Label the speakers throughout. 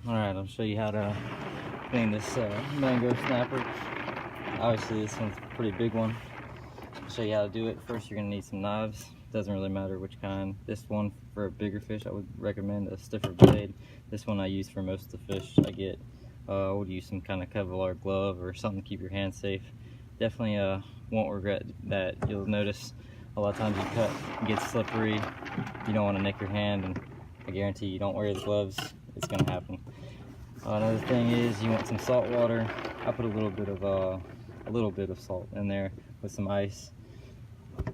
Speaker 1: Alright, I'll show you how to clean this Mangrove Snapper. Obviously this one's a pretty big one. I'll show you how to do it. First you're going to need some knives. Doesn't really matter which kind. This one for a bigger fish I would recommend a stiffer blade. This one I use for most of the fish I get. I would use some kind of Kevlar glove or something to keep your hands safe. Definitely won't regret that. You'll notice a lot of times you cut, it gets slippery. You don't want to nick your hand, and I guarantee you don't wear the gloves, it's going to happen. Another thing is you want some salt water. I put a little bit of salt in there with some ice,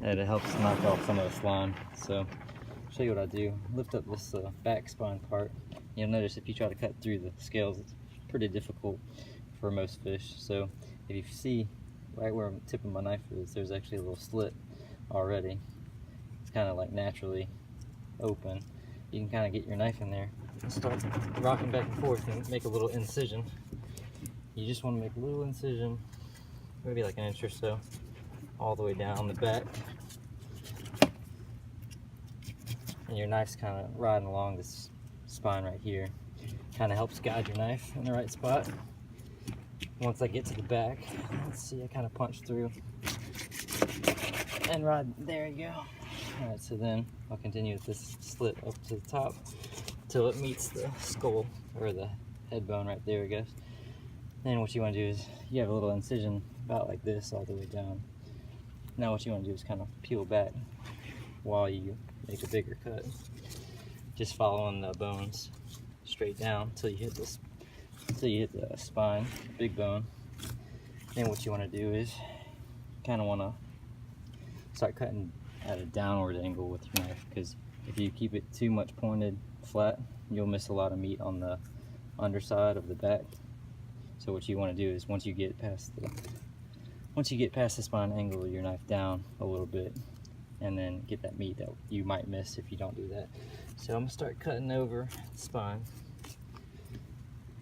Speaker 1: and it helps knock off some of the slime. So I'll show you what I do. Lift up this back spine part. You'll notice if you try to cut through the scales, it's pretty difficult for most fish. So if you see right where I'm tipping my knife is, there's actually a little slit already. It's kind of like naturally open. You can kind of get your knife in there and start rocking back and forth and make a little incision. You just want to make a little incision, maybe like an inch or so, all the way down the back. And your knife's kind of riding along this spine right here. Kind of helps guide your knife in the right spot. Once I get to the back, let's see, I kind of punch through and ride, there you go. Alright, so then I'll continue with this slit up to the top till it meets the skull, or the head bone right there, I guess. Then what you want to do is, you have a little incision about like this all the way down. Now what you want to do is kind of peel back while you make a bigger cut. Just following the bones straight down till you hit this, till you hit the spine, the big bone. Then what you want to do is kind of want to start cutting at a downward angle with your knife, because if you keep it too much pointed flat, you'll miss a lot of meat on the underside of the back. So what you want to do is once you get past the spine, angle your knife down a little bit, and then get that meat that you might miss if you don't do that. So I'm gonna start cutting over the spine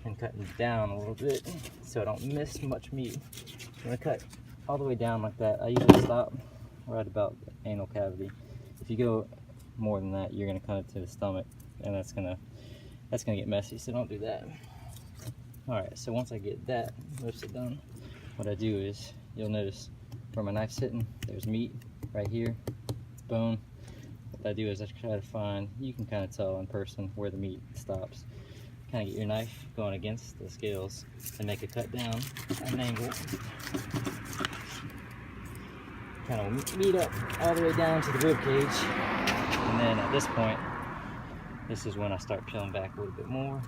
Speaker 1: and cutting down a little bit so I don't miss much meat. I'm gonna cut all the way down like that. I usually stop right about the anal cavity. If you go more than that, you're gonna cut it to the stomach, and that's gonna get messy, so don't do that. Alright, so once I get that most of it done, what I do is, you'll notice where my knife's hitting, there's meat right here, bone. What I do is I try to find, you can kind of tell in person where the meat stops. Kind of get your knife going against the scales and make a cut down at an angle. Kind of meet up all the way down to the rib cage, and then at this point, this is when I start peeling back a little bit more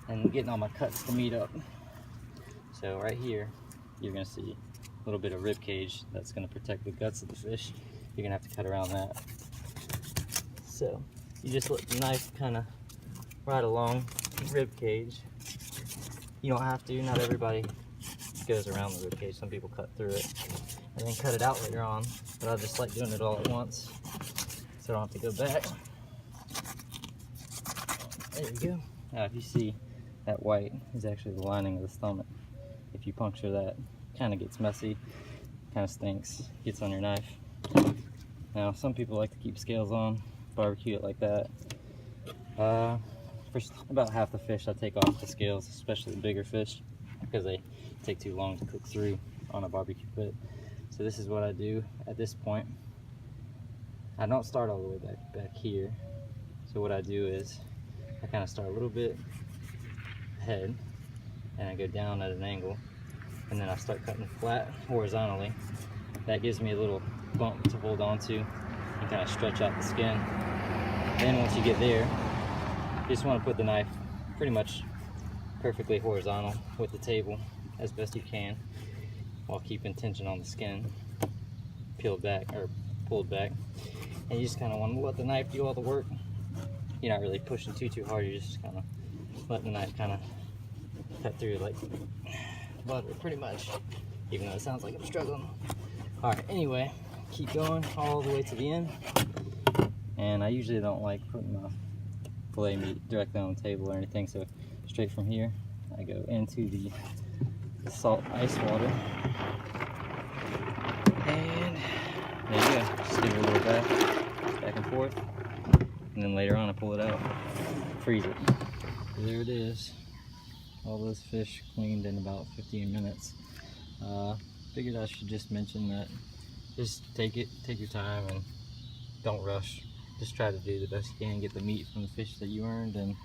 Speaker 1: and getting all my cuts to meet up. So right here, you're gonna see a little bit of rib cage that's gonna protect the guts of the fish. You're gonna have to cut around that. So you just let the knife kind of ride along the rib cage. You don't have to, not everybody goes around the rib cage. Some people cut through it and then cut it out later on, but I just like doing it all at once so I don't have to go back. There you go. Now if you see, that white is actually the lining of the stomach. If you puncture that, it kind of gets messy, kind of stinks, gets on your knife. Now some people like to keep scales on, barbecue it like that. For about half the fish I take off the scales, especially the bigger fish, because they take too long to cook through on a barbecue pit. So this is what I do at this point. I don't start all the way back here. So what I do is I kind of start a little bit ahead and I go down at an angle, and then I start cutting flat horizontally. That gives me a little bump to hold on to and kind of stretch out the skin. Then once you get there, you just want to put the knife pretty much perfectly horizontal with the table as best you can, while keeping tension on the skin, peeled back or pulled back. And you just kind of want to let the knife do all the work. You're not really pushing too hard, you're just kind of letting the knife kind of cut through like butter pretty much, even though it sounds like I'm struggling. Alright, anyway, keep going all the way to the end. And I usually don't like putting my fillet meat directly on the table or anything, so straight from here I go into the salt ice water, and there you go. Just give it a little back and forth, and then later on I pull it out, freeze it. There it is. All those fish cleaned in about 15 minutes. Figured I should just mention that. Just take your time and don't rush. Just try to do the best you can, get the meat from the fish that you earned, and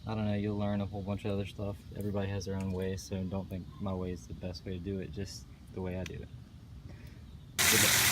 Speaker 1: I don't know, you'll learn a whole bunch of other stuff. Everybody has their own way, so don't think my way is the best way to do it, just the way I do it. Good luck.